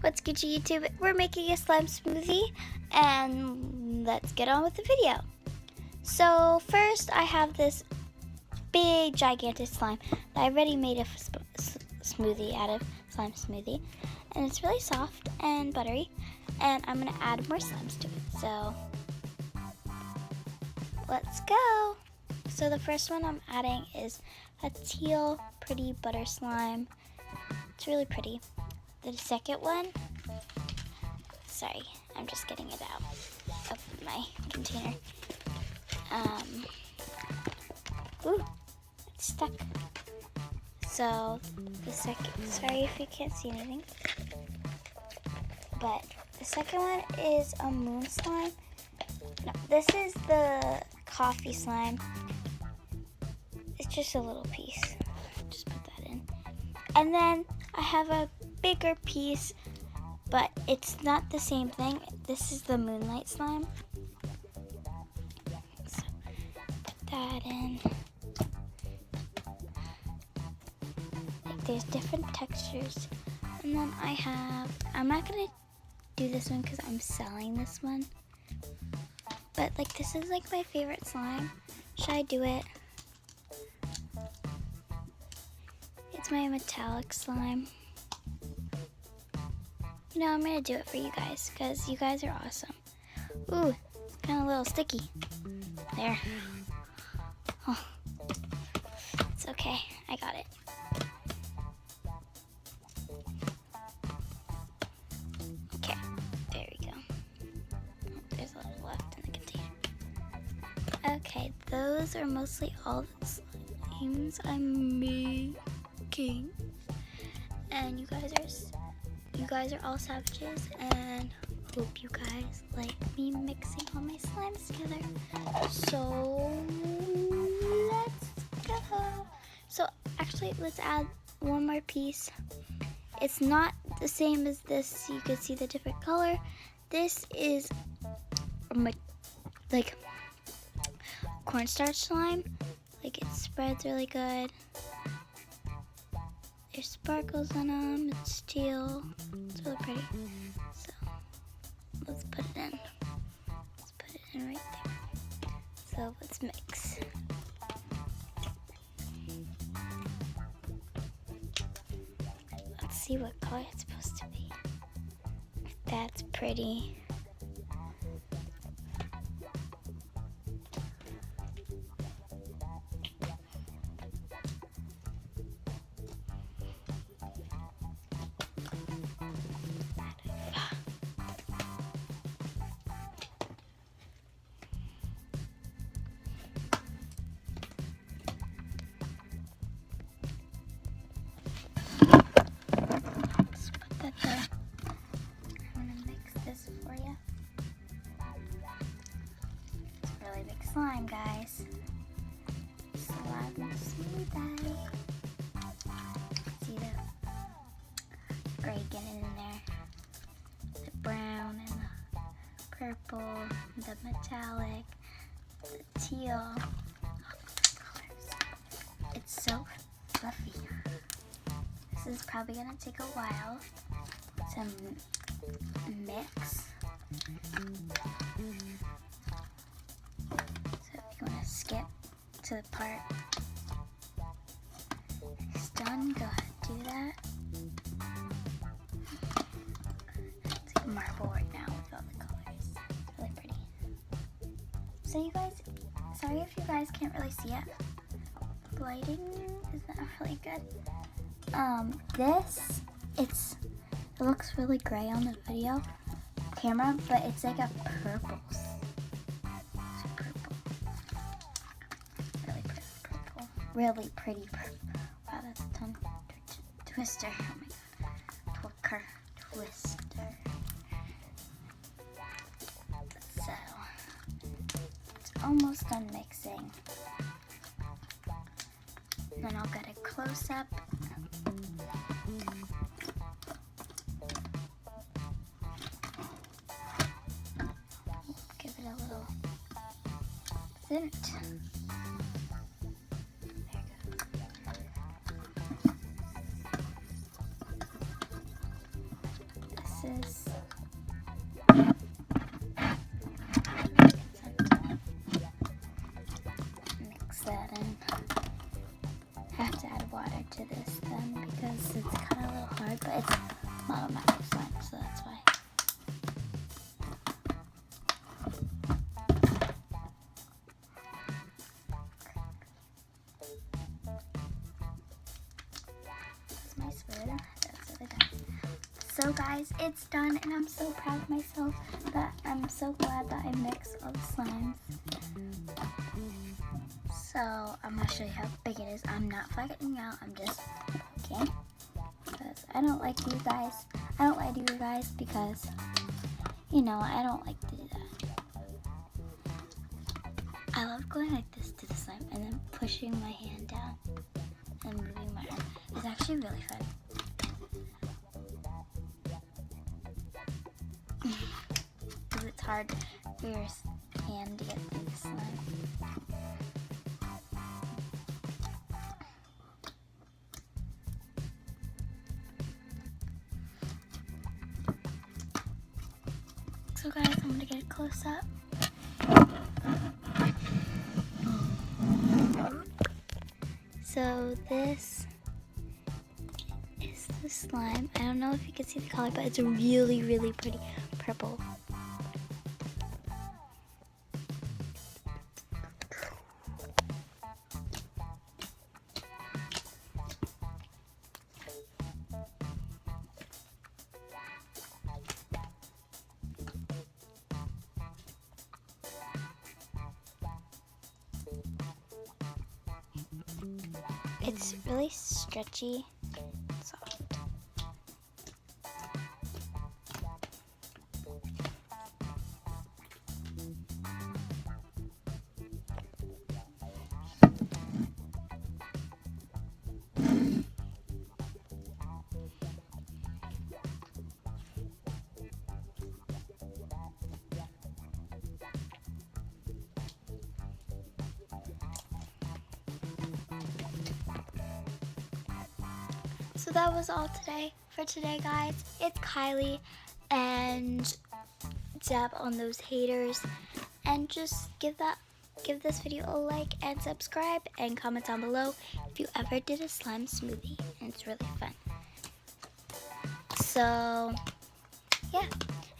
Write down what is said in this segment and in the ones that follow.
What's good to YouTube? We're making a slime smoothie and let's get on with the video. So first I have this big gigantic slime that I already made a smoothie out of, slime smoothie, and it's really soft and buttery, and I'm gonna add more slimes to it. So let's go. So the first one I'm adding is a teal pretty butter slime. It's really pretty. The second one, sorry, I'm just getting it out of my container. Ooh, it's stuck. So the second, sorry if you can't see anything, but the second one is a moon slime. No, this is the coffee slime. It's just a little piece. Just put that in. And then I have a bigger piece, but it's not the same thing. This is the moonlight slime. So put that in. Like, there's different textures. And then I'm not gonna do this one because I'm selling this one. But like, this is like my favorite slime. Should I do it? It's my metallic slime. You know, I'm gonna do it for you guys because you guys are awesome. Ooh, it's kind of a little sticky. There. Oh, it's okay. I got it. Okay, there we go. Oh, there's a little left in the container. Okay, those are mostly all the slimes I'm making. And you guys are all savages, and hope you guys like me mixing all my slimes together. So let's go. So actually, let's add one more piece. It's not the same as this. You can see the different color. This is like cornstarch slime. Like, it spreads really good. There's sparkles in them. It's teal. It's really pretty. So let's put it in. Let's put it in right there. So let's mix. Let's see what color it's supposed to be. That's pretty. Slime, guys. Slime smoothie. See the gray getting in there, the brown and the purple, the metallic, the teal. It's so fluffy. This is probably gonna take a while to mix. You want to skip to the part it's done, go ahead and do that. It's like marble right now with all the colors. It's really pretty. So you guys, sorry if you guys can't really see it. The lighting is not really good. It looks really gray on the video camera, but it's like a purple. Really pretty purple. Wow, that's a tongue twister. Oh my god. Twicker. Twister. So, it's almost done mixing. Then I'll get a close up. Give it a little scent. pieces. Mix that in. I have to add water to this then because it's kind of a little hard, but it's model macro slime, so that's why. That's my spoon. That's really done. So guys, it's done, and I'm so proud of myself that I'm so glad that I mixed all the slimes. So I'm gonna show you how big it is. I'm not flattening out, I'm just poking. Because I don't like you guys. I don't lie to you guys because, you know, I don't like to do that. I love going like this to the slime and then pushing my hand down and moving my arm. It's actually really fun. Because it's hard for your hand to get through the slime. So guys, I'm gonna get a close up. So this is the slime. I don't know if you can see the color, but it's a really, really pretty purple. It's really stretchy, soft. So that was all for today, guys. It's Kylie, and dab on those haters, and just give this video a like and subscribe, and comment down below if you ever did a slime smoothie, and it's really fun. So yeah,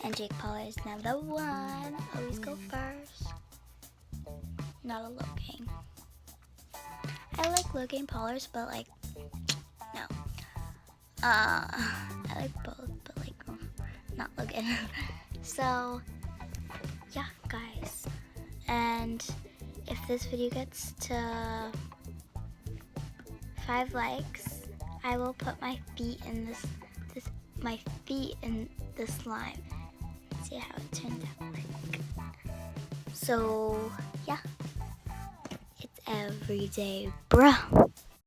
and Jake Paul is number one. Always go first. Not a Logan. I like Logan Paulers, but like no. I like both, but like not Logan. So yeah, guys. And if this video gets to 5 likes, I will put my feet in my feet in the slime. See how it turned out like. So yeah, it's every day, bro.